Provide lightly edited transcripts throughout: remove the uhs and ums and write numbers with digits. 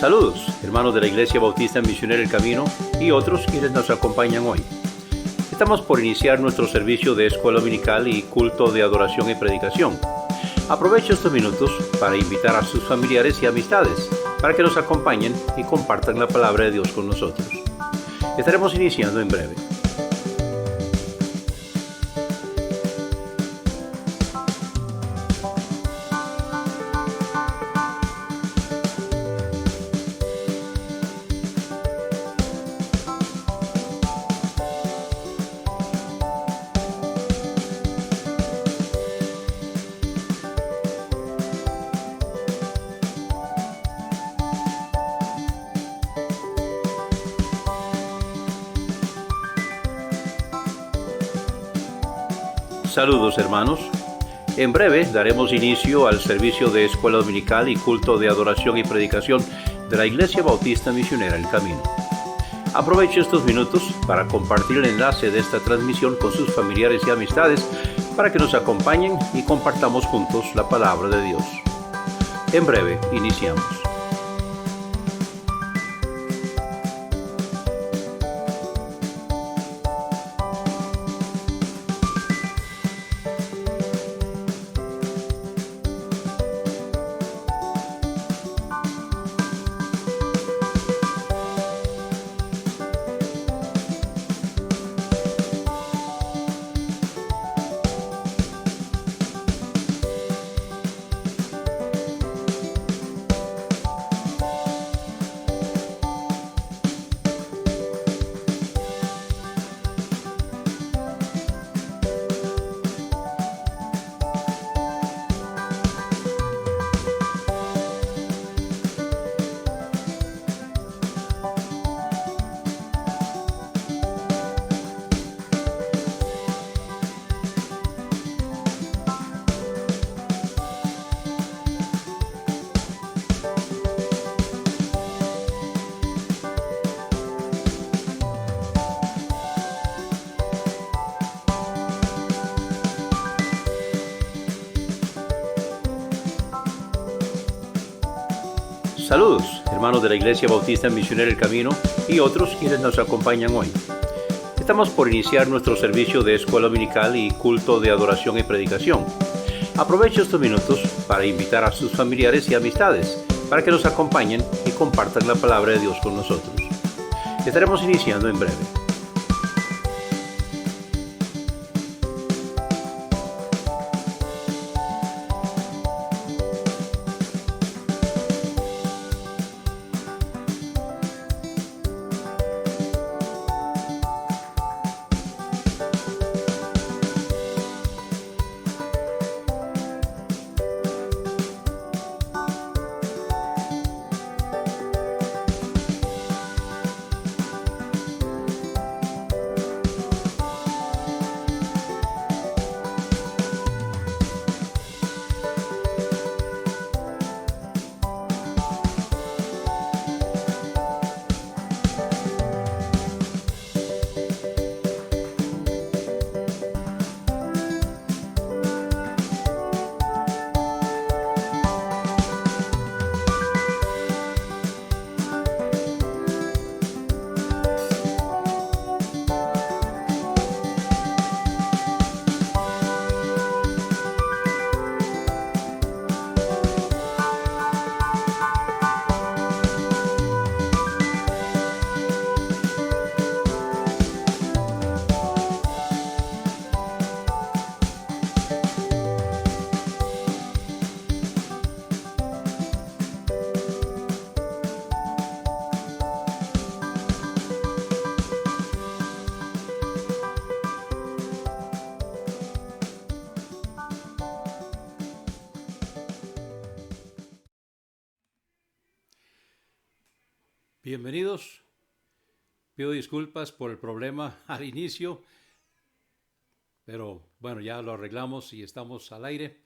Saludos, hermanos de la Iglesia Bautista Misionera El Camino y otros quienes nos acompañan hoy. Estamos por iniciar nuestro servicio de escuela dominical y culto de adoración y predicación. Aprovecho estos minutos para invitar a sus familiares y amistades para que nos acompañen y compartan la palabra de Dios con nosotros. Estaremos iniciando en breve. Saludos, hermanos. En breve daremos inicio al servicio de escuela dominical y culto de adoración y predicación de la Iglesia Bautista Misionera El Camino. Aprovecho estos minutos para compartir el enlace de esta transmisión con sus familiares y amistades para que nos acompañen y compartamos juntos la palabra de Dios. En breve iniciamos. Saludos, hermanos de la Iglesia Bautista Misionera El Camino y otros quienes nos acompañan hoy. Estamos por iniciar nuestro servicio de escuela dominical y culto de adoración y predicación. Aprovecho estos minutos para invitar a sus familiares y amistades para que nos acompañen y compartan la palabra de Dios con nosotros. Estaremos iniciando en breve. Bienvenidos. Pido disculpas por el problema al inicio, pero bueno, ya lo arreglamos y estamos al aire.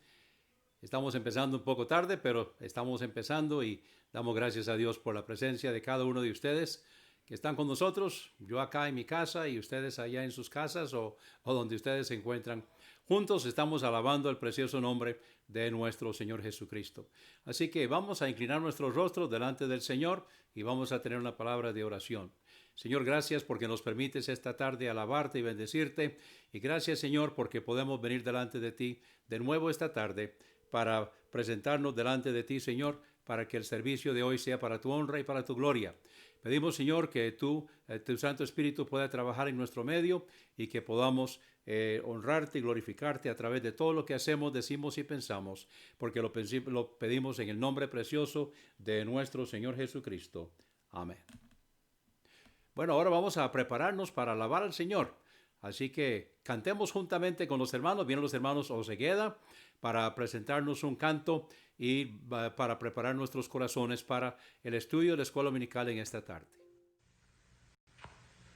Estamos empezando un poco tarde, pero estamos empezando y damos gracias a Dios por la presencia de cada uno de ustedes que están con nosotros, yo acá en mi casa y ustedes allá en sus casas o donde ustedes se encuentran. juntos estamos alabando el precioso nombre de nuestro Señor Jesucristo. Así que vamos a inclinar nuestros rostros delante del Señor y vamos a tener una palabra de oración. Señor, gracias porque nos permites esta tarde alabarte y bendecirte. Y gracias, Señor, porque podemos venir delante de ti de nuevo esta tarde para presentarnos delante de ti, Señor, para que el servicio de hoy sea para tu honra y para tu gloria. Pedimos, Señor, que tu Santo Espíritu pueda trabajar en nuestro medio y que podamos honrarte y glorificarte a través de todo lo que hacemos, decimos y pensamos, porque lo pedimos en el nombre precioso de nuestro Señor Jesucristo. Amén. Bueno, ahora vamos a prepararnos para alabar al Señor. Así que cantemos juntamente con los hermanos. Vienen los hermanos Osegueda para presentarnos un canto y para preparar nuestros corazones para el estudio de la escuela dominical en esta tarde.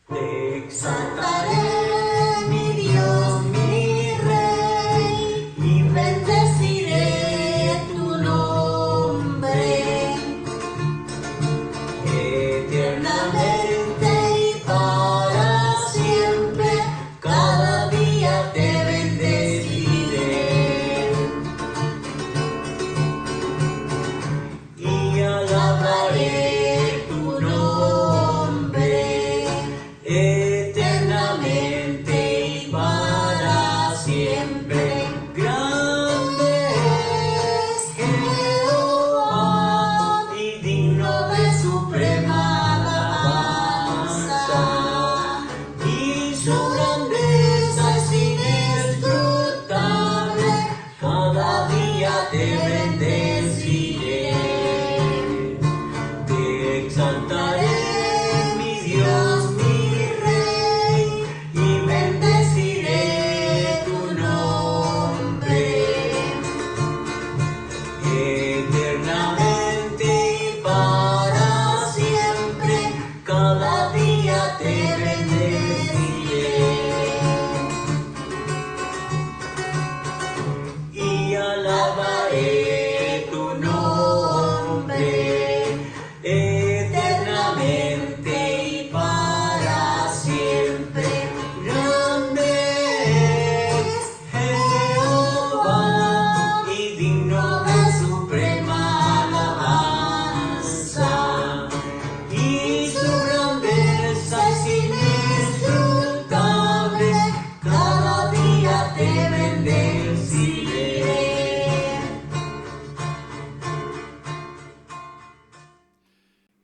Te exaltaré, mi Dios, mi Rey, y bendeciré tu nombre eternamente y para siempre. Cada día te bendeciré y alabaré tu nombre eternamente y para siempre. Grande es Jehová y digno de suprema alabanza, y su grandeza es inescrutable. Cada día te bendeciré, te exaltaré, mi Dios, mi Rey, y bendeciré tu nombre eternamente y para siempre. Cada día te bendeciré y alabaré tu nombre eternamente y para siempre. Grande es Jehová y digno de suprema alabanza, y su grandeza es inescrutable. Cada día te bendeciré.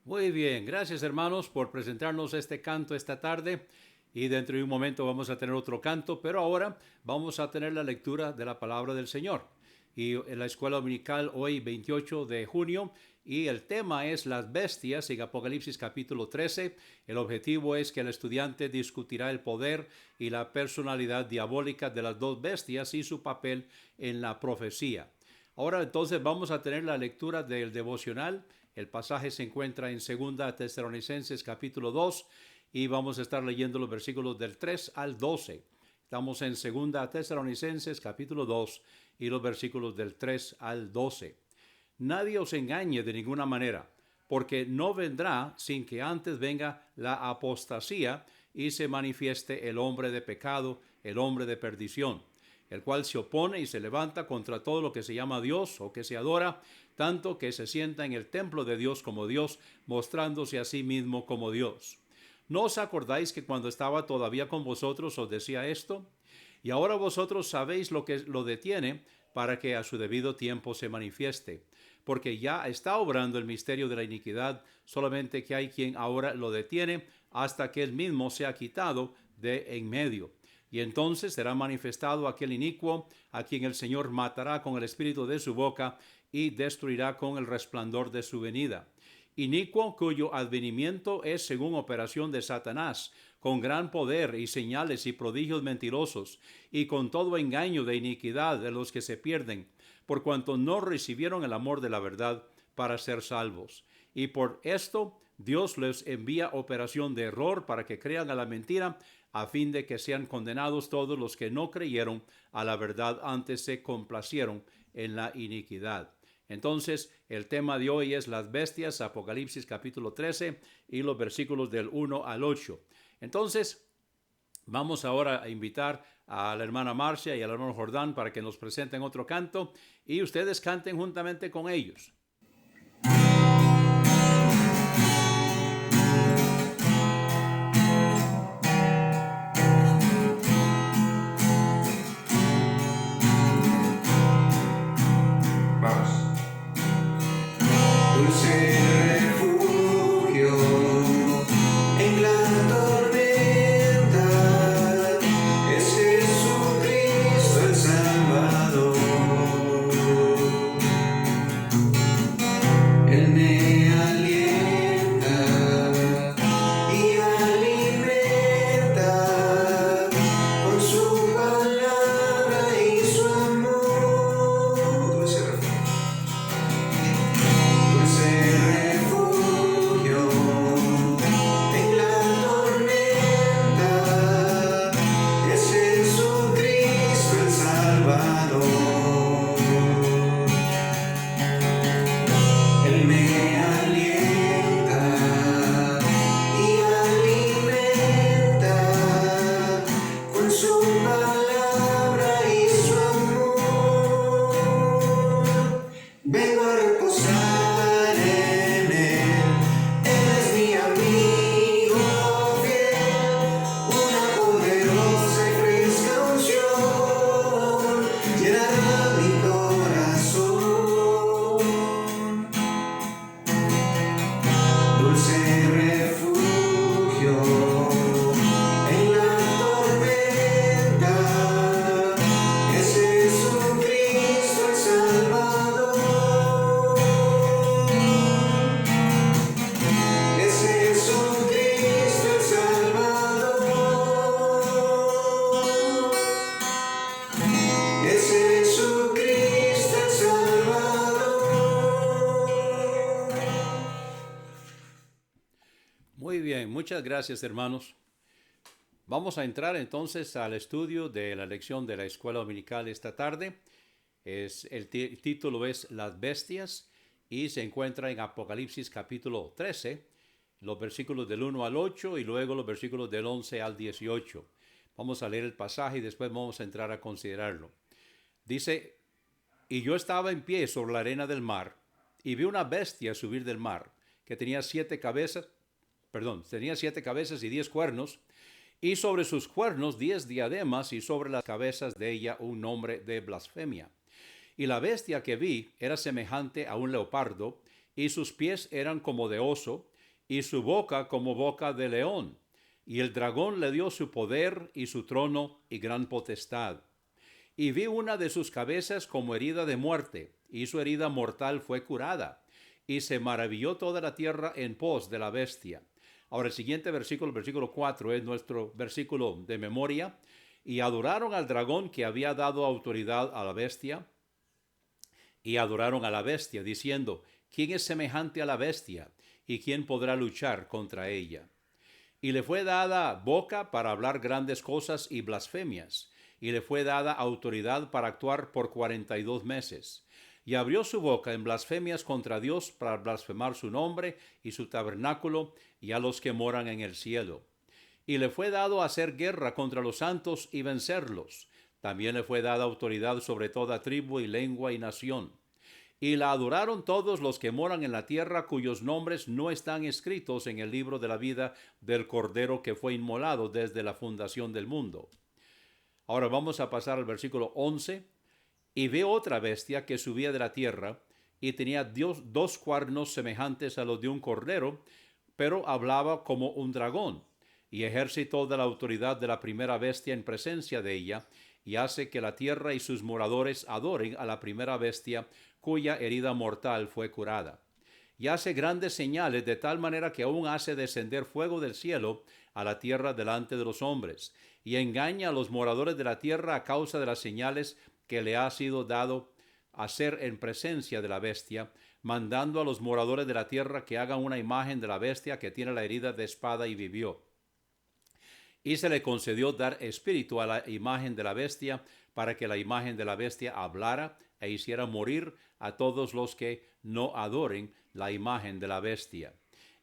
Muy bien, gracias hermanos por presentarnos este canto esta tarde y dentro de un momento vamos a tener otro canto, pero ahora vamos a tener la lectura de la palabra del Señor. Y en la escuela dominical hoy 28 de junio y el tema es las bestias en Apocalipsis capítulo 13. El objetivo es que el estudiante discutirá el poder y la personalidad diabólica de las dos bestias y su papel en la profecía. Ahora entonces vamos a tener la lectura del devocional. El pasaje se encuentra en 2 Tesalonicenses capítulo 2 y vamos a estar leyendo los versículos del 3 al 12. Estamos en 2 Tesalonicenses capítulo 2 y los versículos del 3 al 12. Nadie os engañe de ninguna manera, porque no vendrá sin que antes venga la apostasía y se manifieste el hombre de pecado, el hombre de perdición, el cual se opone y se levanta contra todo lo que se llama Dios o que se adora, tanto que se sienta en el templo de Dios como Dios, mostrándose a sí mismo como Dios. ¿No os acordáis que cuando estaba todavía con vosotros os decía esto? Y ahora vosotros sabéis lo que lo detiene para que a su debido tiempo se manifieste, porque ya está obrando el misterio de la iniquidad, solamente que hay quien ahora lo detiene hasta que él mismo sea quitado de en medio. Y entonces será manifestado aquel inicuo, a quien el Señor matará con el espíritu de su boca y destruirá con el resplandor de su venida. Inicuo cuyo advenimiento es según operación de Satanás, con gran poder y señales y prodigios mentirosos, y con todo engaño de iniquidad de los que se pierden, por cuanto no recibieron el amor de la verdad para ser salvos. Y por esto Dios les envía operación de error para que crean a la mentira, a fin de que sean condenados todos los que no creyeron a la verdad, antes se complacieron en la iniquidad. Entonces, el tema de hoy es las bestias, Apocalipsis capítulo 13 y los versículos del 1 al 8. Entonces, Vamos ahora a invitar a la hermana Marcia y al hermano Jordán para que nos presenten otro canto y ustedes canten juntamente con ellos. Vamos. Dulce refugio en la tormenta es Jesucristo el Salvador. Él me alienta y alimenta con su palabra y su amor. Dulce refugio en la tormenta es Jesucristo el Salvador. Él me alienta y alimenta con su palabra y su amor. Vengo a reposar en Él es mi amigo fiel, una poderosa y fresca unción llenará mi corazón. Dulce refugio en la tormenta es Jesucristo el Salvador. Es Jesucristo el Salvador. Es Jesucristo el Salvador. Muy bien, muchas gracias hermanos. Vamos a entrar entonces al estudio de la lección de la escuela dominical esta tarde. El título es Las bestias y se encuentra en Apocalipsis capítulo 13, los versículos del 1 al 8 y luego los versículos del 11 al 18. Vamos a leer el pasaje y después vamos a entrar a considerarlo. Dice, y yo estaba en pie sobre la arena del mar y vi una bestia subir del mar que tenía siete cabezas y 10 cuernos, y sobre sus cuernos 10 diademas, y sobre las cabezas de ella un nombre de blasfemia. Y la bestia que vi era semejante a un leopardo, y sus pies eran como de oso, y su boca como boca de león. Y el dragón le dio su poder y su trono y gran potestad. Y vi una de sus cabezas como herida de muerte, y su herida mortal fue curada. Y se maravilló toda la tierra en pos de la bestia. Ahora el siguiente versículo, el versículo 4, es nuestro versículo de memoria. Y adoraron al dragón que había dado autoridad a la bestia. Y adoraron a la bestia, diciendo, ¿quién es semejante a la bestia? ¿Y quién podrá luchar contra ella? Y le fue dada boca para hablar grandes cosas y blasfemias. Y le fue dada autoridad para actuar por 42 meses. Y abrió su boca en blasfemias contra Dios para blasfemar su nombre y su tabernáculo y a los que moran en el cielo. Y le fue dado hacer guerra contra los santos y vencerlos. También le fue dada autoridad sobre toda tribu y lengua y nación. Y la adoraron todos los que moran en la tierra, cuyos nombres no están escritos en el libro de la vida del Cordero que fue inmolado desde la fundación del mundo. Ahora vamos a pasar al versículo 11. Y vi otra bestia que subía de la tierra, y tenía dos cuernos semejantes a los de un cordero, pero hablaba como un dragón, y ejerce toda la autoridad de la primera bestia en presencia de ella, y hace que la tierra y sus moradores adoren a la primera bestia, cuya herida mortal fue curada. Y hace grandes señales, de tal manera que aún hace descender fuego del cielo a la tierra delante de los hombres, y engaña a los moradores de la tierra a causa de las señales que le ha sido dado hacer en presencia de la bestia, mandando a los moradores de la tierra que hagan una imagen de la bestia que tiene la herida de espada y vivió. Y se le concedió dar espíritu a la imagen de la bestia, para que la imagen de la bestia hablara e hiciera morir a todos los que no adoren la imagen de la bestia.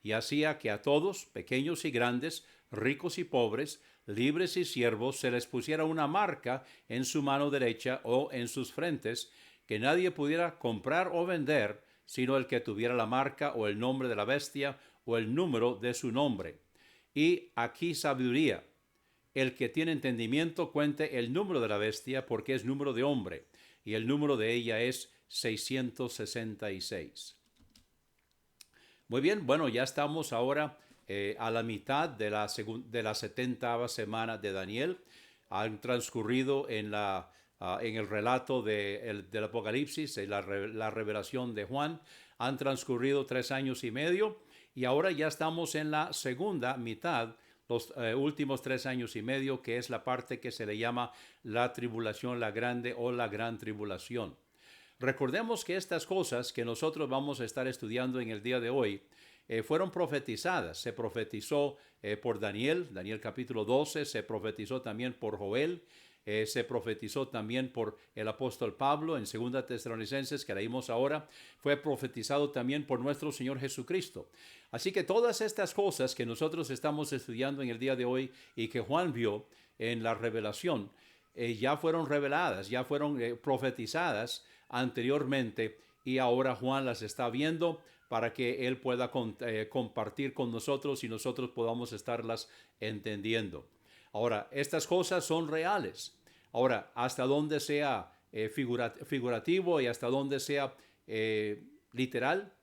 y hacía que a todos, pequeños y grandes, ricos y pobres, libres y siervos, se les pusiera una marca en su mano derecha o en sus frentes, que nadie pudiera comprar o vender, sino el que tuviera la marca o el nombre de la bestia o el número de su nombre. Y aquí sabiduría. El que tiene entendimiento cuente el número de la bestia, porque es número de hombre, y el número de ella es 666. Muy bien, bueno, ya estamos ahora a la mitad de la 70ª semana de Daniel. Han transcurrido en el relato del Apocalipsis, en la revelación de Juan, han transcurrido 3 años y medio, y ahora ya estamos en la segunda mitad, los últimos 3 años y medio, que es la parte que se le llama la tribulación, la grande o la gran tribulación. Recordemos que estas cosas que nosotros vamos a estar estudiando en el día de hoy fueron profetizadas. Se profetizó por Daniel capítulo 12, se profetizó también por Joel, se profetizó también por el apóstol Pablo en 2 Tesalonicenses, que leímos ahora, fue profetizado también por nuestro Señor Jesucristo. Así que todas estas cosas que nosotros estamos estudiando en el día de hoy y que Juan vio en la revelación, ya fueron reveladas, ya fueron profetizadas anteriormente, y ahora Juan las está viendo para que él pueda compartir con nosotros y nosotros podamos estarlas entendiendo. Ahora, estas cosas son reales. Ahora, hasta donde sea figurativo y hasta donde sea literal,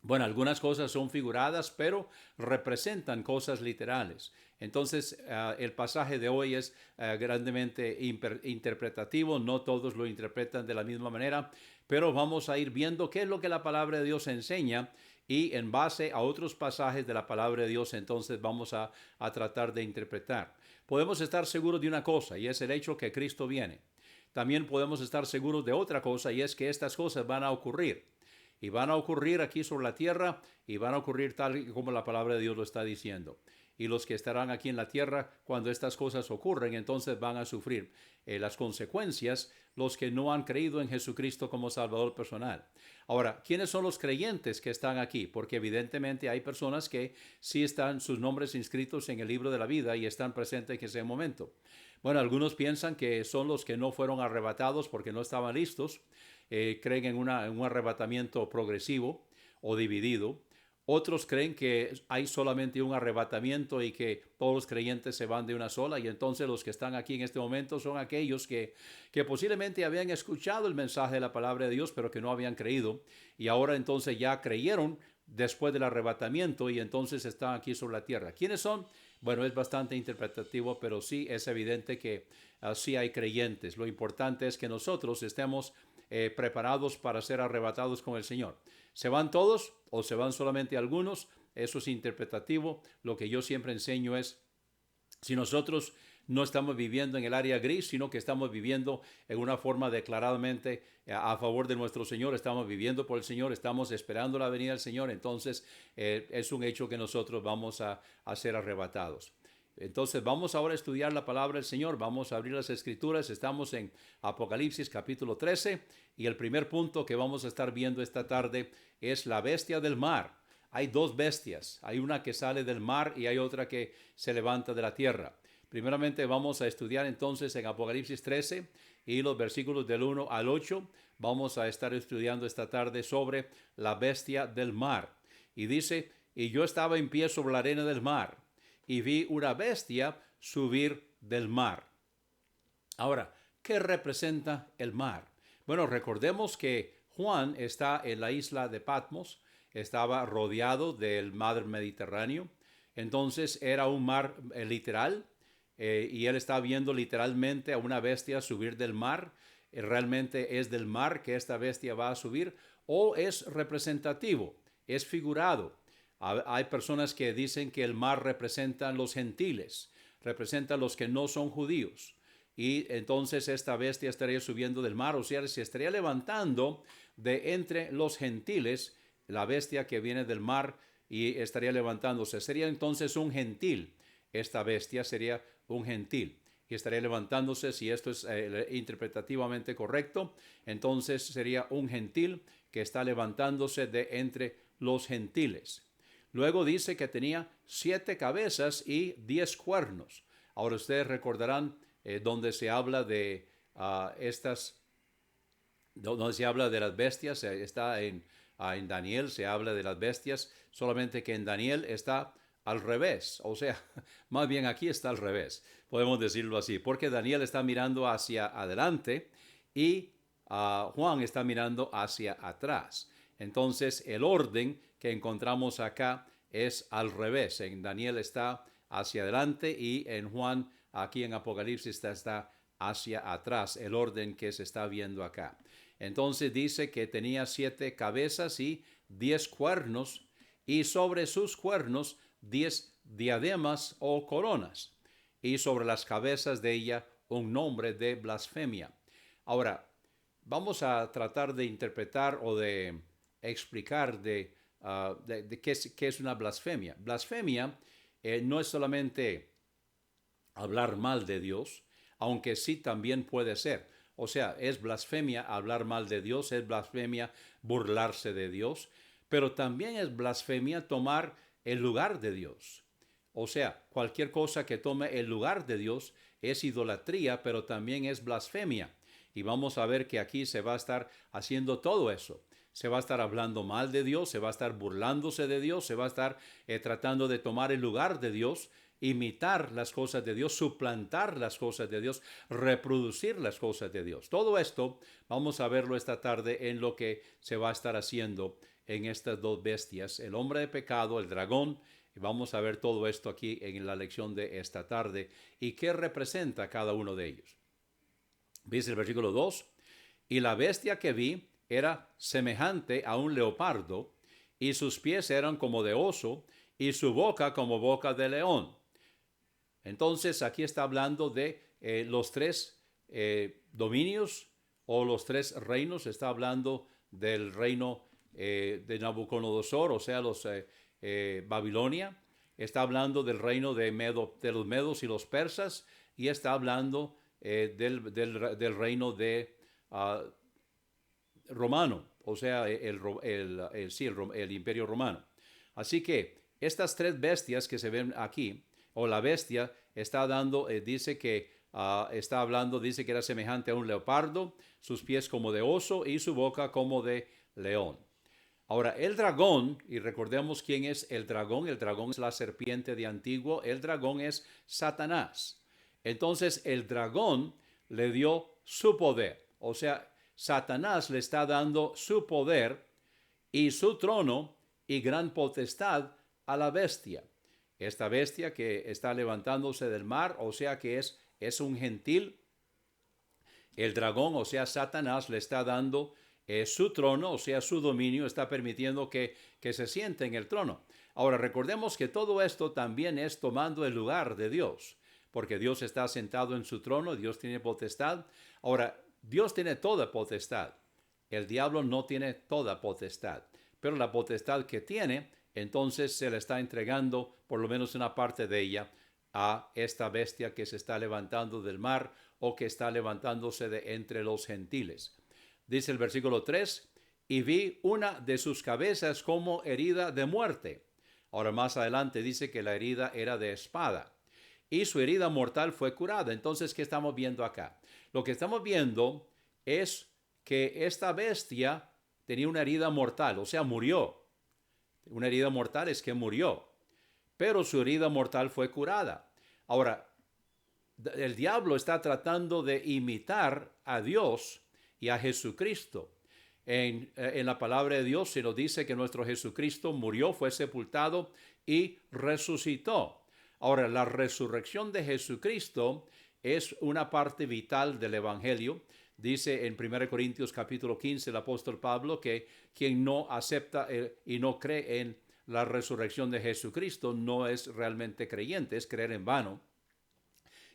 bueno, algunas cosas son figuradas, pero representan cosas literales. Entonces, el pasaje de hoy es grandemente interpretativo. No todos lo interpretan de la misma manera, pero vamos a ir viendo qué es lo que la palabra de Dios enseña, y en base a otros pasajes de la palabra de Dios, entonces vamos a tratar de interpretar. Podemos estar seguros de una cosa, y es el hecho que Cristo viene. También podemos estar seguros de otra cosa, y es que estas cosas van a ocurrir. Y van a ocurrir aquí sobre la tierra, y van a ocurrir tal como la palabra de Dios lo está diciendo. Y los que estarán aquí en la tierra cuando estas cosas ocurren, entonces van a sufrir las consecuencias los que no han creído en Jesucristo como Salvador personal. Ahora, ¿quiénes son los creyentes que están aquí? Porque evidentemente hay personas que sí están sus nombres inscritos en el libro de la vida y están presentes en ese momento. Bueno, algunos piensan que son los que no fueron arrebatados porque no estaban listos. Creen en un arrebatamiento progresivo o dividido. Otros creen que hay solamente un arrebatamiento y que todos los creyentes se van de una sola, y entonces los que están aquí en este momento son aquellos que posiblemente habían escuchado el mensaje de la palabra de Dios, pero que no habían creído, y ahora entonces ya creyeron después del arrebatamiento y entonces están aquí sobre la tierra. ¿Quiénes son? Bueno, es bastante interpretativo, pero sí es evidente que sí hay creyentes. Lo importante es que nosotros estemos preparados para ser arrebatados con el Señor. ¿Se van todos o se van solamente algunos? Eso es interpretativo. Lo que yo siempre enseño es, si nosotros no estamos viviendo en el área gris, sino que estamos viviendo en una forma declaradamente a favor de nuestro Señor, estamos viviendo por el Señor, estamos esperando la venida del Señor, entonces es un hecho que nosotros vamos a ser arrebatados. Entonces vamos ahora a estudiar la palabra del Señor, vamos a abrir las Escrituras, estamos en Apocalipsis capítulo 13, y el primer punto que vamos a estar viendo esta tarde es la bestia del mar. Hay dos bestias, hay una que sale del mar y hay otra que se levanta de la tierra. Primeramente vamos a estudiar entonces en Apocalipsis 13 y los versículos del 1 al 8. Vamos a estar estudiando esta tarde sobre la bestia del mar. Y dice, y yo estaba en pie sobre la arena del mar, y vi una bestia subir del mar. Ahora, ¿qué representa el mar? Bueno, recordemos que Juan está en la isla de Patmos, estaba rodeado del mar Mediterráneo, entonces era un mar literal, y él está viendo literalmente a una bestia subir del mar. ¿Realmente es del mar que esta bestia va a subir o es representativo, es figurado? Hay personas que dicen que el mar representa los gentiles, representa a los que no son judíos. Y entonces esta bestia estaría subiendo del mar, o sea, se estaría levantando de entre los gentiles, la bestia que viene del mar, y estaría levantándose. Sería entonces un gentil. Esta bestia sería un gentil y estaría levantándose. Si esto es interpretativamente correcto, entonces sería un gentil que está levantándose de entre los gentiles. Luego dice que tenía 7 cabezas y 10 cuernos. Ahora ustedes recordarán donde se habla de donde se habla de las bestias, está en Daniel, se habla de las bestias, solamente que en Daniel está al revés, o sea, más bien aquí está al revés, podemos decirlo así, porque Daniel está mirando hacia adelante y Juan está mirando hacia atrás. Entonces el orden que encontramos acá es al revés. En Daniel está hacia adelante y en Juan, aquí en Apocalipsis, está hacia atrás, el orden que se está viendo acá. Entonces dice que tenía 7 cabezas y 10 cuernos, y sobre sus cuernos 10 diademas o coronas, y sobre las cabezas de ella un nombre de blasfemia. Ahora, vamos a tratar de interpretar o de explicar de qué es una blasfemia. Blasfemia no es solamente hablar mal de Dios, aunque sí también puede ser. O sea, es blasfemia hablar mal de Dios, es blasfemia burlarse de Dios, pero también es blasfemia tomar el lugar de Dios. O sea, cualquier cosa que tome el lugar de Dios es idolatría, pero también es blasfemia. Y vamos a ver que aquí se va a estar haciendo todo eso. Se va a estar hablando mal de Dios, se va a estar burlándose de Dios, se va a estar tratando de tomar el lugar de Dios, imitar las cosas de Dios, suplantar las cosas de Dios, reproducir las cosas de Dios. Todo esto vamos a verlo esta tarde en lo que se va a estar haciendo en estas 2 bestias, el hombre de pecado, el dragón, y vamos a ver todo esto aquí en la lección de esta tarde y qué representa cada uno de ellos. Dice el versículo 2, y la bestia que vi era semejante a un leopardo, y sus pies eran como de oso, y su boca como boca de león. Entonces aquí está hablando de los 3 dominios o los 3 reinos. Está hablando del reino de Nabucodonosor, o sea, los Babilonia. Está hablando del reino de los medos y los persas, y está hablando del reino de romano, o sea, el imperio romano. Así que estas 3 bestias que se ven aquí, o la bestia está dando, dice que está hablando, dice que era semejante a un leopardo, sus pies como de oso y su boca como de león. Ahora, el dragón, y recordemos quién es el dragón es la serpiente de antiguo, el dragón es Satanás. Entonces, el dragón le dio su poder, o sea, Satanás le está dando su poder y su trono y gran potestad a la bestia. Esta bestia que está levantándose del mar, o sea que es un gentil. El dragón, o sea, Satanás, le está dando su trono, o sea, su dominio, está permitiendo que se siente en el trono. Ahora, recordemos que todo esto también es tomando el lugar de Dios, porque Dios está sentado en su trono, Dios tiene potestad. Ahora, Dios tiene toda potestad. El diablo no tiene toda potestad, pero la potestad que tiene, entonces se le está entregando por lo menos una parte de ella a esta bestia que se está levantando del mar o que está levantándose de entre los gentiles. Dice el versículo 3, y vi una de sus cabezas como herida de muerte. Ahora más adelante dice que la herida era de espada y su herida mortal fue curada. Entonces, ¿qué estamos viendo acá? Lo que estamos viendo es que esta bestia tenía una herida mortal, o sea, murió. Una herida mortal es que murió, pero su herida mortal fue curada. Ahora, el diablo está tratando de imitar a Dios y a Jesucristo. En la palabra de Dios se nos dice que nuestro Jesucristo murió, fue sepultado y resucitó. Ahora, la resurrección de Jesucristo es una parte vital del Evangelio. Dice en 1 Corintios capítulo 15 el apóstol Pablo que quien no acepta y no cree en la resurrección de Jesucristo no es realmente creyente, es creer en vano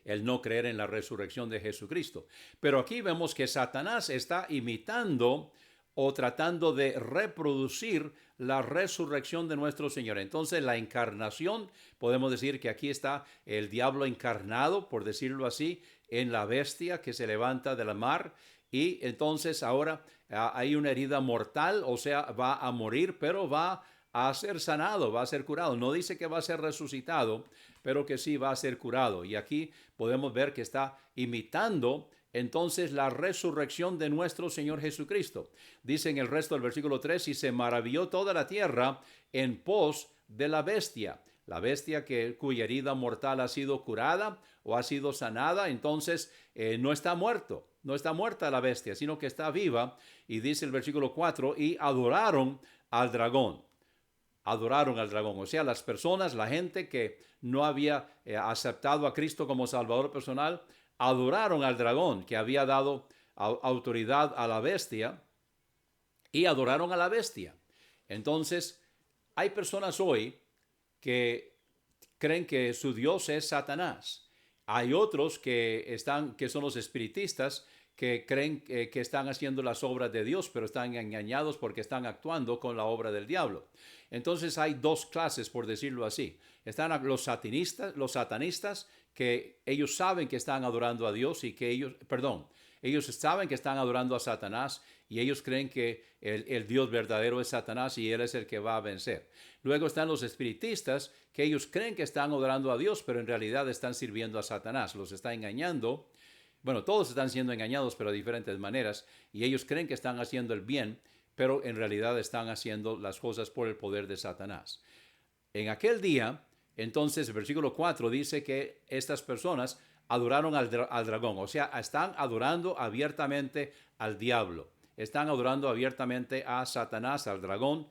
el no creer en la resurrección de Jesucristo. Pero aquí vemos que Satanás está imitando o tratando de reproducir la resurrección de nuestro Señor. Entonces, la encarnación, podemos decir que aquí está el diablo encarnado, por decirlo así, en la bestia que se levanta de la mar. Y entonces ahora hay una herida mortal, o sea, va a morir, pero va a ser sanado, va a ser curado. No dice que va a ser resucitado, pero que sí va a ser curado. Y aquí podemos ver que está imitando entonces la resurrección de nuestro Señor Jesucristo. Dice en el resto del versículo 3, y se maravilló toda la tierra en pos de la bestia. La bestia cuya herida mortal ha sido curada o ha sido sanada, entonces no está muerto. No está muerta la bestia, sino que está viva. Y dice el versículo 4, y adoraron al dragón. Adoraron al dragón. O sea, las personas, la gente que no había aceptado a Cristo como Salvador personal, adoraron al dragón que había dado autoridad a la bestia y adoraron a la bestia. Entonces, hay personas hoy que creen que su Dios es Satanás. Hay otros que son los espiritistas, que creen que están haciendo las obras de Dios, pero están engañados porque están actuando con la obra del diablo. Entonces hay dos clases, por decirlo así. Están los satanistas, que ellos saben que están adorando a Dios y que ellos saben que están adorando a Satanás y ellos creen que el Dios verdadero es Satanás y Él es el que va a vencer. Luego están los espiritistas, que ellos creen que están adorando a Dios, pero en realidad están sirviendo a Satanás, los está engañando. Bueno, todos están siendo engañados, pero de diferentes maneras, y ellos creen que están haciendo el bien, pero en realidad están haciendo las cosas por el poder de Satanás. En aquel día, entonces, el versículo 4 dice que estas personas adoraron al dragón, o sea, están adorando abiertamente al diablo, están adorando abiertamente a Satanás, al dragón,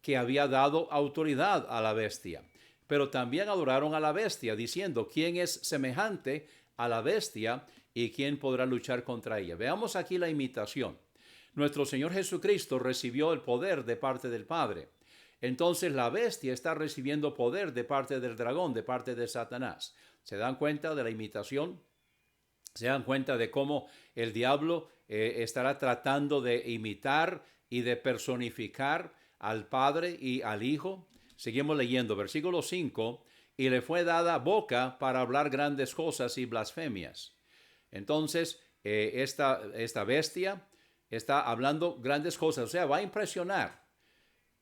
que había dado autoridad a la bestia. Pero también adoraron a la bestia, diciendo, ¿quién es semejante a la bestia y quién podrá luchar contra ella? Veamos aquí la imitación. Nuestro Señor Jesucristo recibió el poder de parte del Padre. Entonces la bestia está recibiendo poder de parte del dragón, de parte de Satanás. ¿Se dan cuenta de la imitación? ¿Se dan cuenta de cómo el diablo estará tratando de imitar y de personificar al Padre y al Hijo? Seguimos leyendo, versículo 5, y le fue dada boca para hablar grandes cosas y blasfemias. Entonces, esta bestia está hablando grandes cosas, o sea, va a impresionar.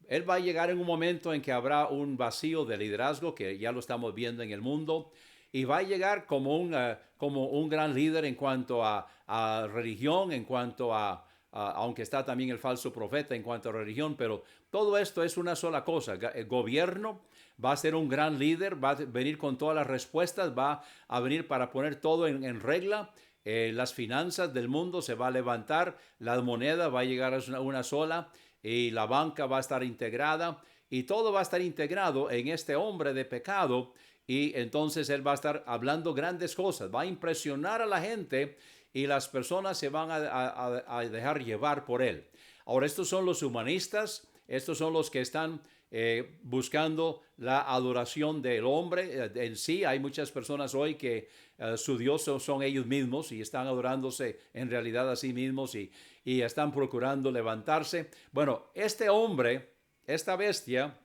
Él va a llegar en un momento en que habrá un vacío de liderazgo, que ya lo estamos viendo en el mundo, y va a llegar como un gran líder en cuanto a religión, en cuanto aunque está también el falso profeta en cuanto a religión, pero todo esto es una sola cosa. El gobierno va a ser un gran líder, va a venir con todas las respuestas, va a venir para poner todo en regla. Las finanzas del mundo se va a levantar, la moneda va a llegar a una sola y la banca va a estar integrada y todo va a estar integrado en este hombre de pecado. Y entonces él va a estar hablando grandes cosas, va a impresionar a la gente y las personas se van a dejar llevar por él. Ahora, estos son los humanistas, estos son los que están buscando la adoración del hombre en sí. Hay muchas personas hoy que su Dios son ellos mismos y están adorándose en realidad a sí mismos y están procurando levantarse. Bueno, este hombre, esta bestia,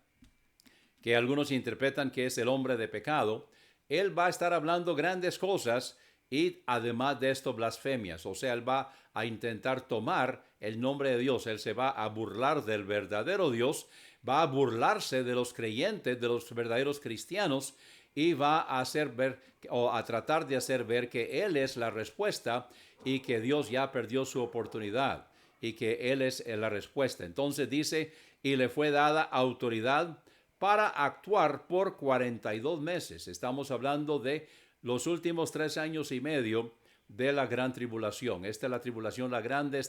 que algunos interpretan que es el hombre de pecado, él va a estar hablando grandes cosas y además de esto blasfemias. O sea, él va a intentar tomar el nombre de Dios. Él se va a burlar del verdadero Dios, va a burlarse de los creyentes, de los verdaderos cristianos y va a hacer ver o a tratar de hacer ver que él es la respuesta y que Dios ya perdió su oportunidad y que él es la respuesta. Entonces dice, y le fue dada autoridad para actuar por 42 meses. Estamos hablando de los últimos 3 años y medio de la gran tribulación. Esta es la tribulación, la grande,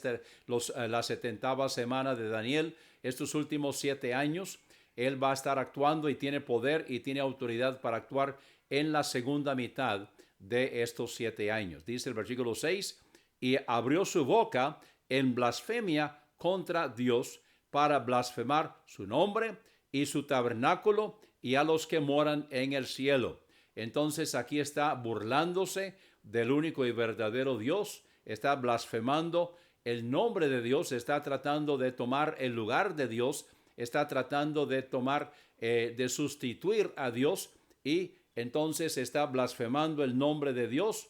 la 70ª semana de Daniel. Estos últimos 7 años, él va a estar actuando y tiene poder y tiene autoridad para actuar en la segunda mitad de estos 7 años. Dice el versículo 6, y abrió su boca en blasfemia contra Dios para blasfemar su nombre y su tabernáculo y a los que moran en el cielo. Entonces aquí está burlándose del único y verdadero Dios, está blasfemando el nombre de Dios, está tratando de tomar el lugar de Dios, está tratando de de sustituir a Dios y entonces está blasfemando el nombre de Dios.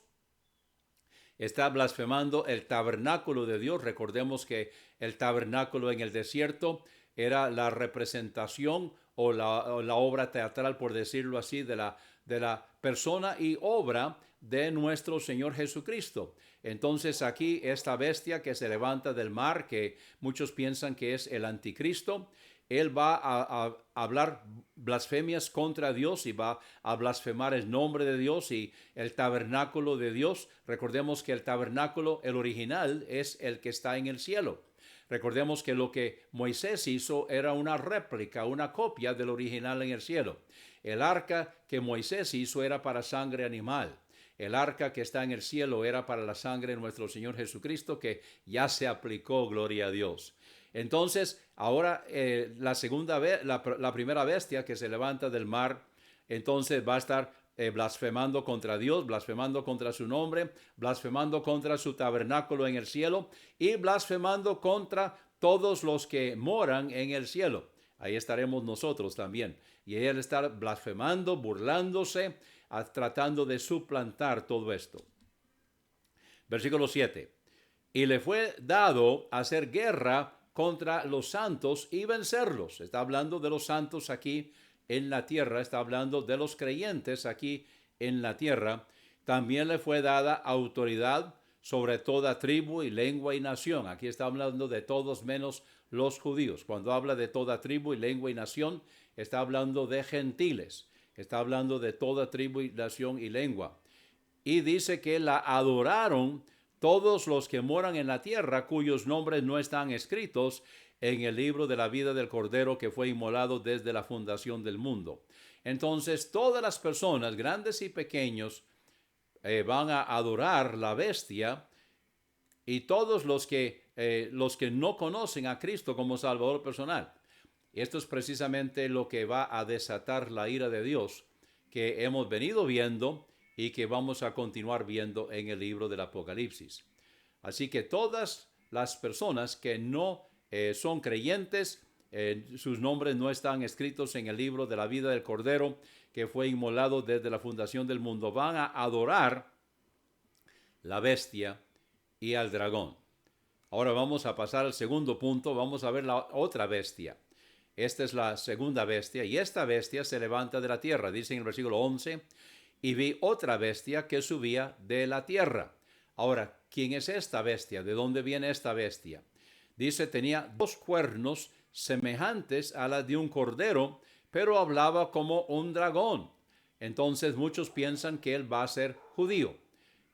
Está blasfemando el tabernáculo de Dios. Recordemos que el tabernáculo en el desierto era la representación o la obra teatral, por decirlo así, de la persona y obra de nuestro Señor Jesucristo. Entonces aquí esta bestia que se levanta del mar, que muchos piensan que es el anticristo, él va a hablar blasfemias contra Dios y va a blasfemar el nombre de Dios y el tabernáculo de Dios. Recordemos que el tabernáculo, el original, es el que está en el cielo. Recordemos que lo que Moisés hizo era una réplica, una copia del original en el cielo. El arca que Moisés hizo era para sangre animal. El arca que está en el cielo era para la sangre de nuestro Señor Jesucristo, que ya se aplicó, gloria a Dios. Entonces, ahora la primera bestia que se levanta del mar, entonces va a estar blasfemando contra Dios, blasfemando contra su nombre, blasfemando contra su tabernáculo en el cielo y blasfemando contra todos los que moran en el cielo. Ahí estaremos nosotros también. Y él está blasfemando, burlándose, tratando de suplantar todo esto. Versículo 7. Y le fue dado hacer guerra contra los santos y vencerlos. Está hablando de los santos aquí en la tierra, está hablando de los creyentes aquí en la tierra. También le fue dada autoridad sobre toda tribu y lengua y nación. Aquí está hablando de todos menos los judíos. Cuando habla de toda tribu y lengua y nación, está hablando de gentiles. Está hablando de toda tribu y nación y lengua. Y dice que la adoraron todos los que moran en la tierra, cuyos nombres no están escritos en el libro de la vida del Cordero que fue inmolado desde la fundación del mundo. Entonces, todas las personas, grandes y pequeños, van a adorar la bestia, y todos los que no conocen a Cristo como Salvador personal. Esto es precisamente lo que va a desatar la ira de Dios que hemos venido viendo y que vamos a continuar viendo en el libro del Apocalipsis. Así que todas las personas que no son creyentes, sus nombres no están escritos en el libro de la vida del Cordero que fue inmolado desde la fundación del mundo, van a adorar la bestia y al dragón. Ahora vamos a pasar al segundo punto, vamos a ver la otra bestia. Esta es la segunda bestia, y esta bestia se levanta de la tierra. Dice en el versículo 11, y vi otra bestia que subía de la tierra. Ahora, ¿quién es esta bestia? ¿De dónde viene esta bestia? Dice, tenía 2 cuernos semejantes a la de un cordero, pero hablaba como un dragón. Entonces muchos piensan que él va a ser judío.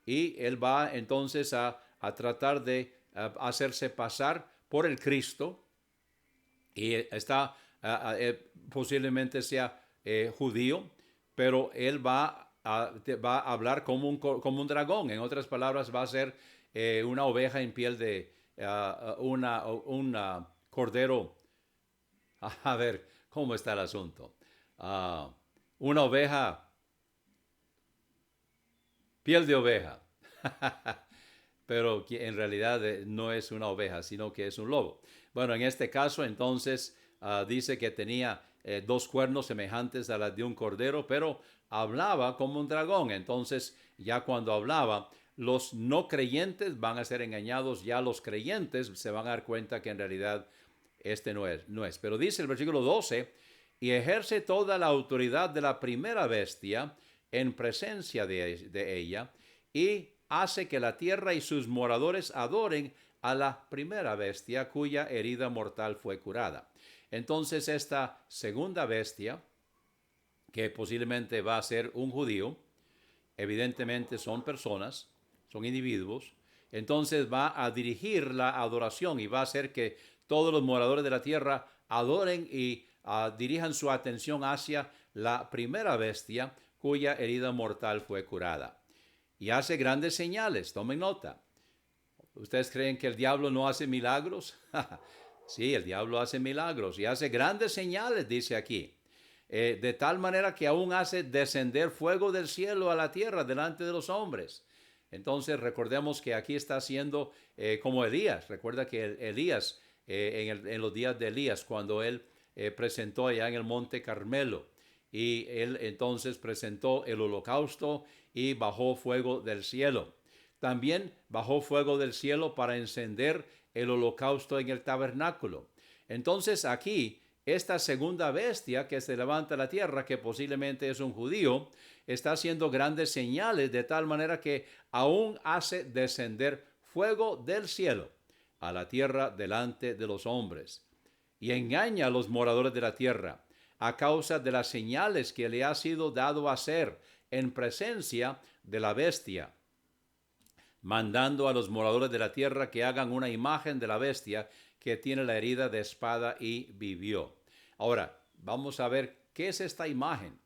Y él va entonces a tratar de hacerse pasar por el Cristo. Y está posiblemente sea judío, pero él va a hablar como un dragón. En otras palabras, va a ser una oveja en piel de una cordero. A ver, ¿cómo está el asunto? Una oveja, piel de oveja. Pero en realidad no es una oveja, sino que es un lobo. Bueno, en este caso entonces dice que tenía 2 cuernos semejantes a las de un cordero, pero hablaba como un dragón. Entonces ya cuando hablaba, los no creyentes van a ser engañados, ya los creyentes se van a dar cuenta que en realidad este no es. Pero dice el versículo 12, y ejerce toda la autoridad de la primera bestia en presencia de ella, y hace que la tierra y sus moradores adoren a la primera bestia cuya herida mortal fue curada. Entonces esta segunda bestia, que posiblemente va a ser un judío, evidentemente son personas, son individuos, entonces va a dirigir la adoración y va a hacer que todos los moradores de la tierra adoren y dirijan su atención hacia la primera bestia cuya herida mortal fue curada. Y hace grandes señales, tomen nota. ¿Ustedes creen que el diablo no hace milagros? Sí, el diablo hace milagros y hace grandes señales, dice aquí. De tal manera que aún hace descender fuego del cielo a la tierra delante de los hombres. Entonces recordemos que aquí está haciendo como Elías. Recuerda que Elías, en los días de Elías, cuando él presentó allá en el monte Carmelo, y él entonces presentó el holocausto y bajó fuego del cielo. También bajó fuego del cielo para encender el holocausto en el tabernáculo. Entonces aquí, esta segunda bestia que se levanta a la tierra, que posiblemente es un judío, está haciendo grandes señales de tal manera que aún hace descender fuego del cielo a la tierra delante de los hombres, y engaña a los moradores de la tierra a causa de las señales que le ha sido dado hacer en presencia de la bestia, mandando a los moradores de la tierra que hagan una imagen de la bestia que tiene la herida de espada y vivió. Ahora, vamos a ver qué es esta imagen.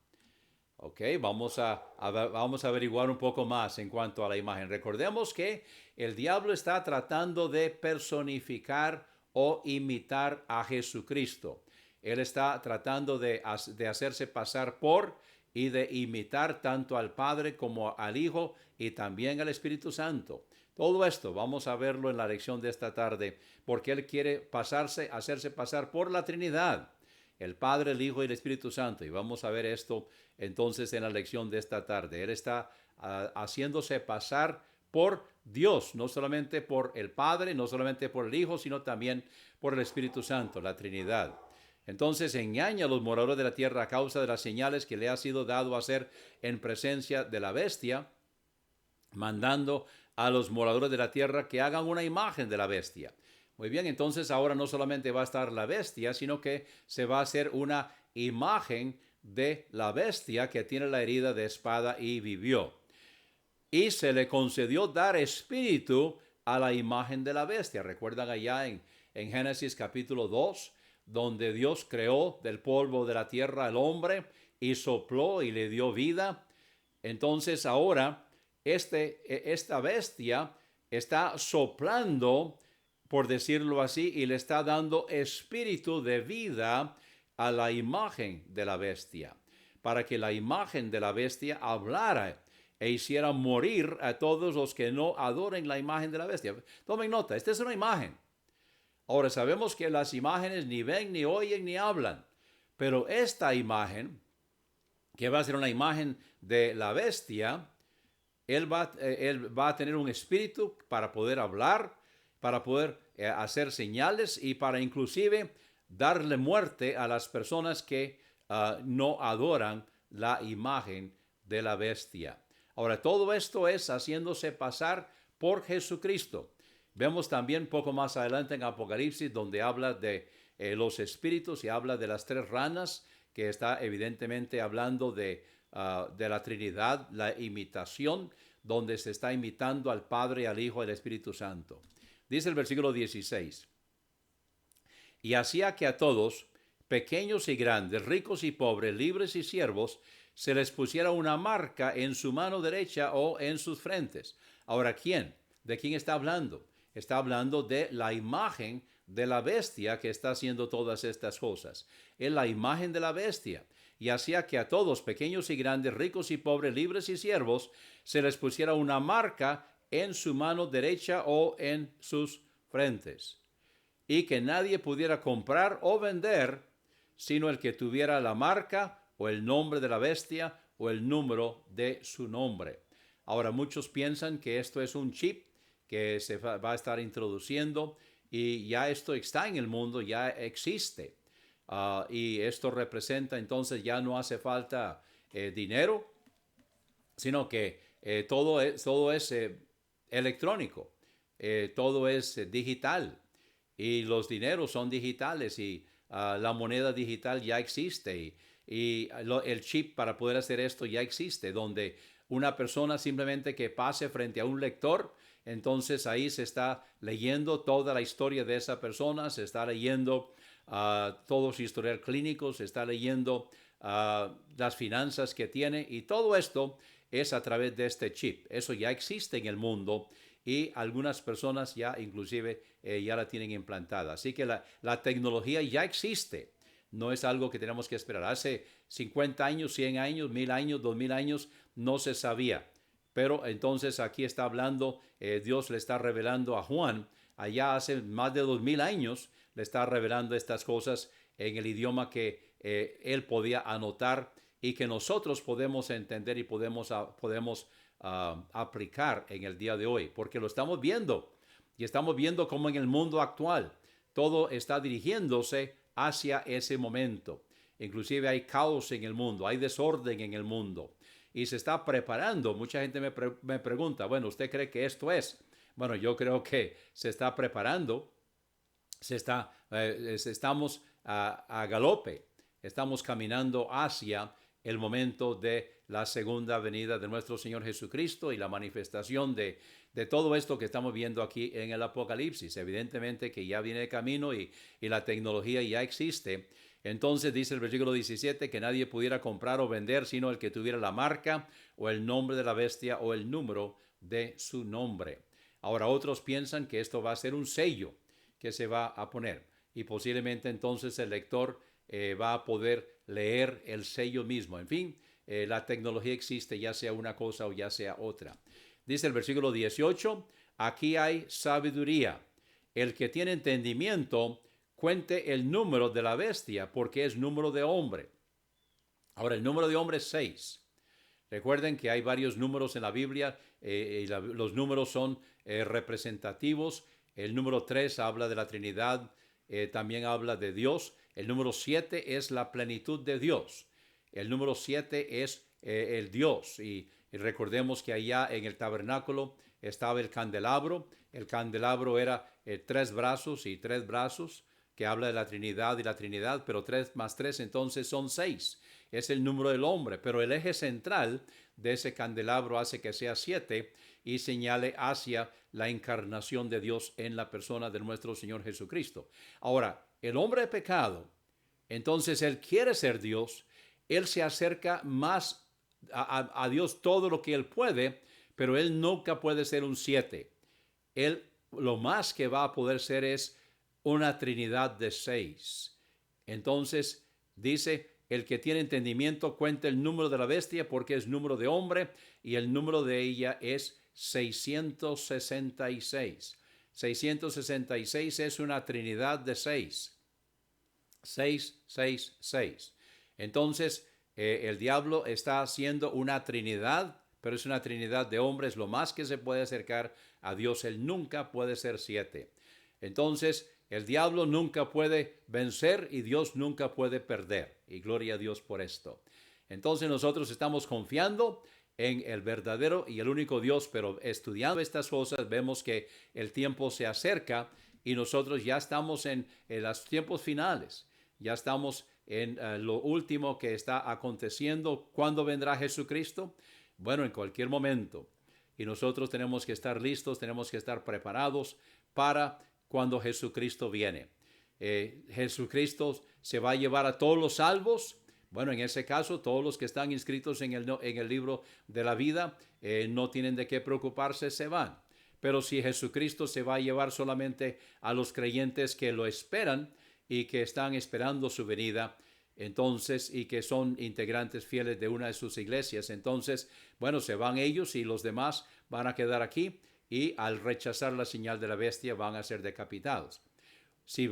Ok, vamos a averiguar un poco más en cuanto a la imagen. Recordemos que el diablo está tratando de personificar o imitar a Jesucristo. Él está tratando de hacerse pasar por y de imitar tanto al Padre como al Hijo y también al Espíritu Santo. Todo esto vamos a verlo en la lección de esta tarde, porque Él quiere hacerse pasar por la Trinidad, el Padre, el Hijo y el Espíritu Santo. Y vamos a ver esto entonces en la lección de esta tarde. Él está haciéndose pasar por Dios, no solamente por el Padre, no solamente por el Hijo, sino también por el Espíritu Santo, la Trinidad. Entonces engaña a los moradores de la tierra a causa de las señales que le ha sido dado a hacer en presencia de la bestia, mandando a los moradores de la tierra que hagan una imagen de la bestia. Muy bien, entonces ahora no solamente va a estar la bestia, sino que se va a hacer una imagen de la bestia que tiene la herida de espada y vivió. Y se le concedió dar espíritu a la imagen de la bestia. ¿Recuerdan allá en Génesis capítulo 2? Donde Dios creó del polvo de la tierra al hombre y sopló y le dio vida. Entonces ahora esta bestia está soplando, por decirlo así, y le está dando espíritu de vida a la imagen de la bestia, para que la imagen de la bestia hablara e hiciera morir a todos los que no adoren la imagen de la bestia. Tomen nota, esta es una imagen. Ahora sabemos que las imágenes ni ven, ni oyen, ni hablan. Pero esta imagen, que va a ser una imagen de la bestia, él va a tener un espíritu para poder hablar, para poder hacer señales y para inclusive darle muerte a las personas que no adoran la imagen de la bestia. Ahora, todo esto es haciéndose pasar por Jesucristo. Vemos también poco más adelante en Apocalipsis donde habla de los espíritus y habla de las 3 ranas, que está evidentemente hablando de la Trinidad, la imitación, donde se está imitando al Padre, al Hijo y al Espíritu Santo. Dice el versículo 16: y hacía que a todos, pequeños y grandes, ricos y pobres, libres y siervos, se les pusiera una marca en su mano derecha o en sus frentes. Ahora, ¿quién? ¿De quién está hablando? Está hablando de la imagen de la bestia que está haciendo todas estas cosas. Es la imagen de la bestia. Y hacía que a todos, pequeños y grandes, ricos y pobres, libres y siervos, se les pusiera una marca en su mano derecha o en sus frentes. Y que nadie pudiera comprar o vender, sino el que tuviera la marca o el nombre de la bestia o el número de su nombre. Ahora, muchos piensan que esto es un chip que se va a estar introduciendo, y ya esto está en el mundo, ya existe. Y esto representa, entonces ya no hace falta dinero, sino que todo es electrónico, todo es digital, y los dineros son digitales, y la moneda digital ya existe, y el chip para poder hacer esto ya existe, donde una persona simplemente que pase frente a un lector, entonces ahí se está leyendo toda la historia de esa persona, se está leyendo todo su historial clínico, se está leyendo las finanzas que tiene, y todo esto es a través de este chip. Eso ya existe en el mundo y algunas personas ya inclusive ya la tienen implantada. Así que la tecnología ya existe. No es algo que tenemos que esperar. Hace 50 años, 100 años, 1000 años, 2000 años, no se sabía. Pero entonces aquí está hablando, Dios le está revelando a Juan, allá hace más de 2000 años, le está revelando estas cosas en el idioma que él podía anotar y que nosotros podemos entender y podemos aplicar en el día de hoy, porque lo estamos viendo y estamos viendo cómo en el mundo actual todo está dirigiéndose hacia ese momento. Inclusive hay caos en el mundo, hay desorden en el mundo. Y se está preparando. Mucha gente me pregunta, bueno, ¿usted cree que esto es? Bueno, yo creo que se está preparando. Estamos a galope. Estamos caminando hacia el momento de la segunda venida de nuestro Señor Jesucristo y la manifestación de todo esto que estamos viendo aquí en el Apocalipsis. Evidentemente que ya viene de camino y la tecnología ya existe. Entonces dice el versículo 17 que nadie pudiera comprar o vender sino el que tuviera la marca o el nombre de la bestia o el número de su nombre. Ahora otros piensan que esto va a ser un sello que se va a poner y posiblemente entonces el lector va a poder leer el sello mismo. En fin, la tecnología existe, ya sea una cosa o ya sea otra. Dice el versículo 18, aquí hay sabiduría. El que tiene entendimiento, cuente el número de la bestia, porque es número de hombre. Ahora, el número de hombre es 6. Recuerden que hay varios números en la Biblia y los números son representativos. El número 3 habla de la Trinidad, también habla de Dios. El número 7 es la plenitud de Dios. El número 7 es el Dios. Y recordemos que allá en el tabernáculo estaba el candelabro. El candelabro era 3 brazos y 3 brazos, que habla de la Trinidad y la Trinidad, pero 3 más 3 entonces son 6. Es el número del hombre, pero el eje central de ese candelabro hace que sea 7 y señale hacia la encarnación de Dios en la persona de nuestro Señor Jesucristo. Ahora, el hombre de pecado, entonces él quiere ser Dios, él se acerca más a Dios todo lo que él puede, pero él nunca puede ser un 7. Él lo más que va a poder ser es una Trinidad de 6. Entonces dice, el que tiene entendimiento cuenta el número de la bestia porque es número de hombre y el número de ella es 666. 666 es una Trinidad de 6. 666. Entonces el diablo está haciendo una Trinidad, pero es una Trinidad de hombres, lo más que se puede acercar a Dios. Él nunca puede ser 7. Entonces, el diablo nunca puede vencer y Dios nunca puede perder. Y gloria a Dios por esto. Entonces nosotros estamos confiando en el verdadero y el único Dios, pero estudiando estas cosas vemos que el tiempo se acerca y nosotros ya estamos en los tiempos finales. Ya estamos en lo último que está aconteciendo. ¿Cuándo vendrá Jesucristo? Bueno, en cualquier momento. Y nosotros tenemos que estar listos, tenemos que estar preparados para cuando Jesucristo viene. Jesucristo se va a llevar a todos los salvos. Bueno, en ese caso, todos los que están inscritos en el libro de la vida no tienen de qué preocuparse, se van. Pero si Jesucristo se va a llevar solamente a los creyentes que lo esperan y que están esperando su venida, entonces, y que son integrantes fieles de una de sus iglesias, entonces, bueno, se van ellos y los demás van a quedar aquí y al rechazar la señal de la bestia van a ser decapitados. Si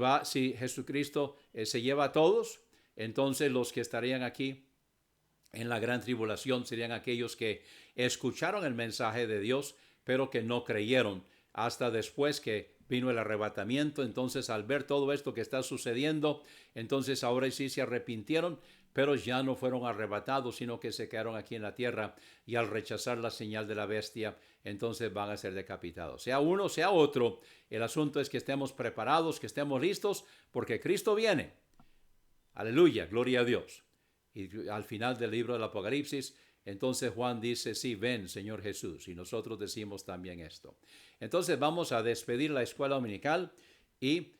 Jesucristo se lleva a todos, entonces los que estarían aquí en la gran tribulación serían aquellos que escucharon el mensaje de Dios, pero que no creyeron hasta después que vino el arrebatamiento. Entonces, al ver todo esto que está sucediendo, entonces ahora sí se arrepintieron, pero ya no fueron arrebatados, sino que se quedaron aquí en la tierra y al rechazar la señal de la bestia, entonces van a ser decapitados. Sea uno, sea otro, el asunto es que estemos preparados, que estemos listos, porque Cristo viene. Aleluya, gloria a Dios. Y al final del libro del Apocalipsis, entonces Juan dice, sí, ven, Señor Jesús. Y nosotros decimos también esto. Entonces vamos a despedir la escuela dominical y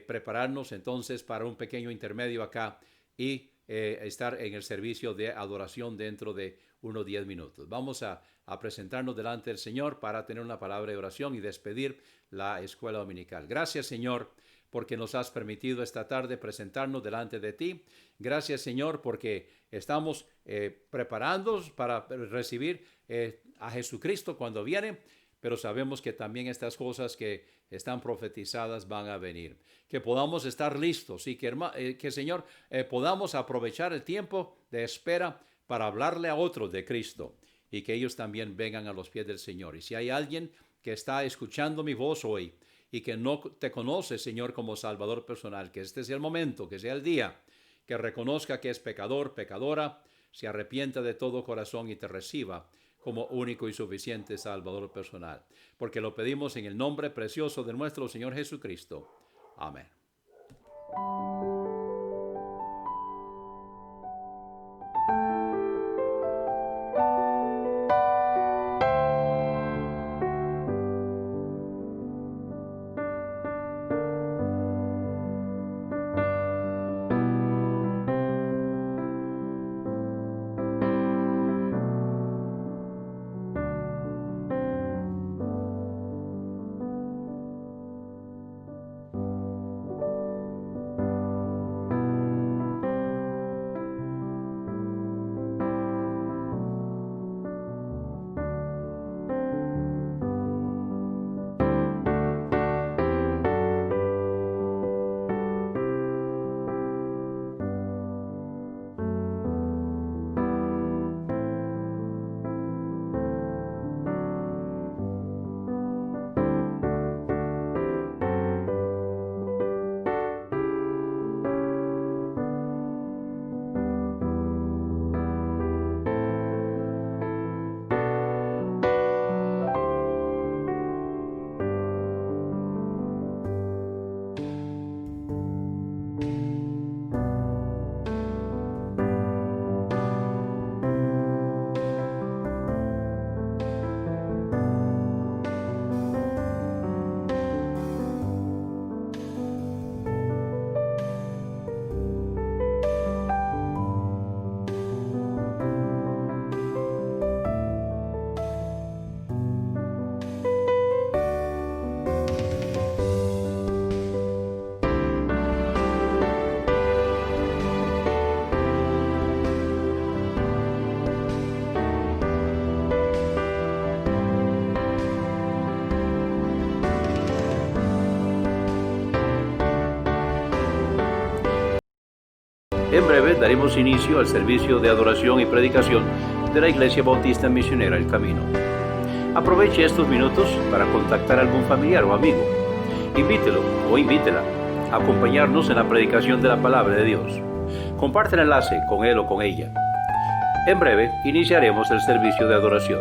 prepararnos entonces para un pequeño intermedio acá y estar en el servicio de adoración dentro de unos 10 minutos. Vamos a presentarnos delante del Señor para tener una palabra de oración y despedir la escuela dominical. Gracias, Señor, porque nos has permitido esta tarde presentarnos delante de ti. Gracias, Señor, porque estamos preparándonos para recibir a Jesucristo cuando viene, pero sabemos que también estas cosas que están profetizadas van a venir. Que podamos estar listos y que Señor, podamos aprovechar el tiempo de espera para hablarle a otros de Cristo y que ellos también vengan a los pies del Señor. Y si hay alguien que está escuchando mi voz hoy y que no te conoce, Señor, como Salvador personal, que este sea el momento, que sea el día, que reconozca que es pecador, pecadora, se arrepienta de todo corazón y te reciba como único y suficiente Salvador personal. Porque lo pedimos en el nombre precioso de nuestro Señor Jesucristo. Amén. En breve daremos inicio al servicio de adoración y predicación de la Iglesia Bautista Misionera El Camino. Aproveche estos minutos para contactar a algún familiar o amigo. Invítelo o invítela a acompañarnos en la predicación de la palabra de Dios. Comparte el enlace con él o con ella. En breve iniciaremos el servicio de adoración.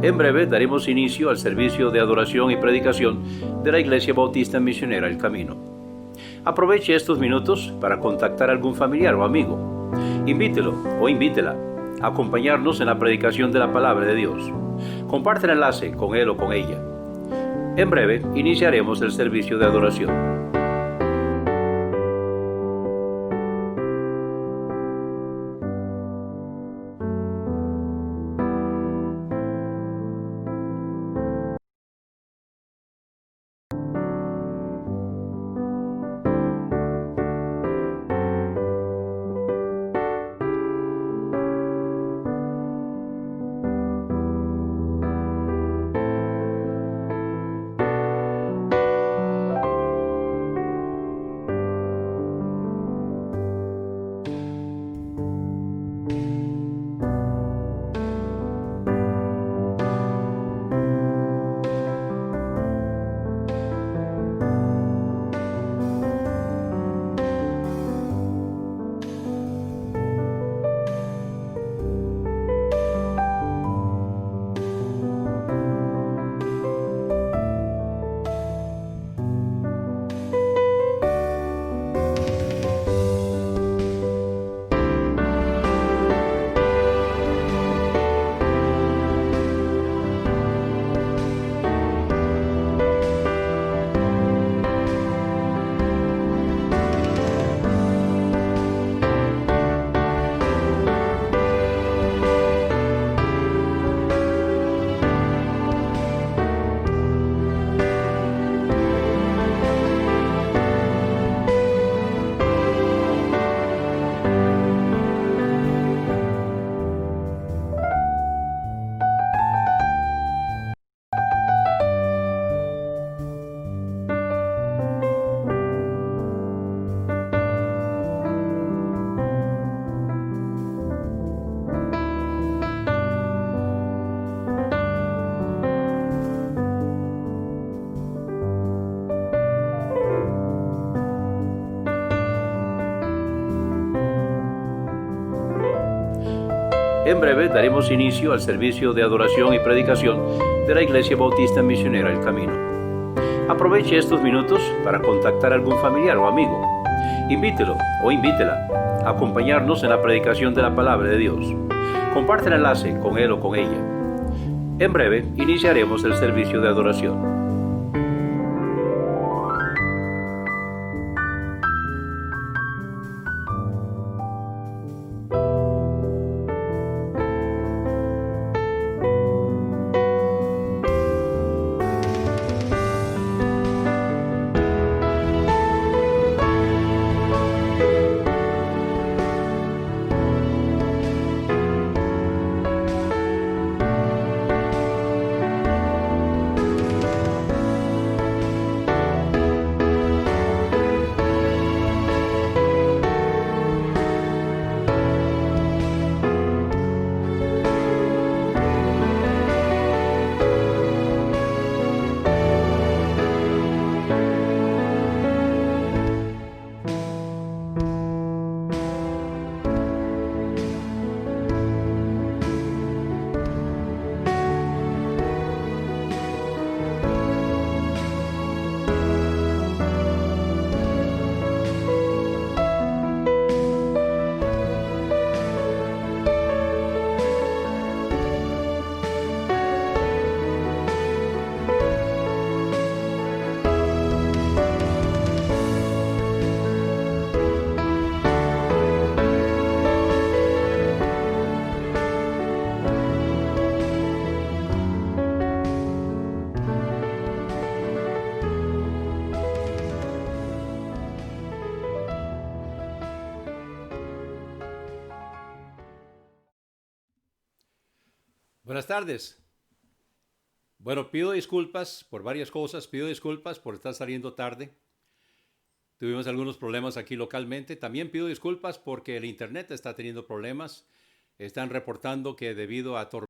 En breve daremos inicio al servicio de adoración y predicación de la Iglesia Bautista Misionera El Camino. Aproveche estos minutos para contactar a algún familiar o amigo. Invítelo o invítela a acompañarnos en la predicación de la palabra de Dios. Comparte el enlace con él o con ella. En breve iniciaremos el servicio de adoración. En breve daremos inicio al servicio de adoración y predicación de la Iglesia Bautista Misionera El Camino. Aproveche estos minutos para contactar a algún familiar o amigo. Invítelo o invítela a acompañarnos en la predicación de la palabra de Dios. Comparte el enlace con él o con ella. En breve iniciaremos el servicio de adoración. Buenas tardes. Bueno, pido disculpas por varias cosas. Pido disculpas por estar saliendo tarde. Tuvimos algunos problemas aquí localmente. También pido disculpas porque el internet está teniendo problemas. Están reportando que debido a tormentas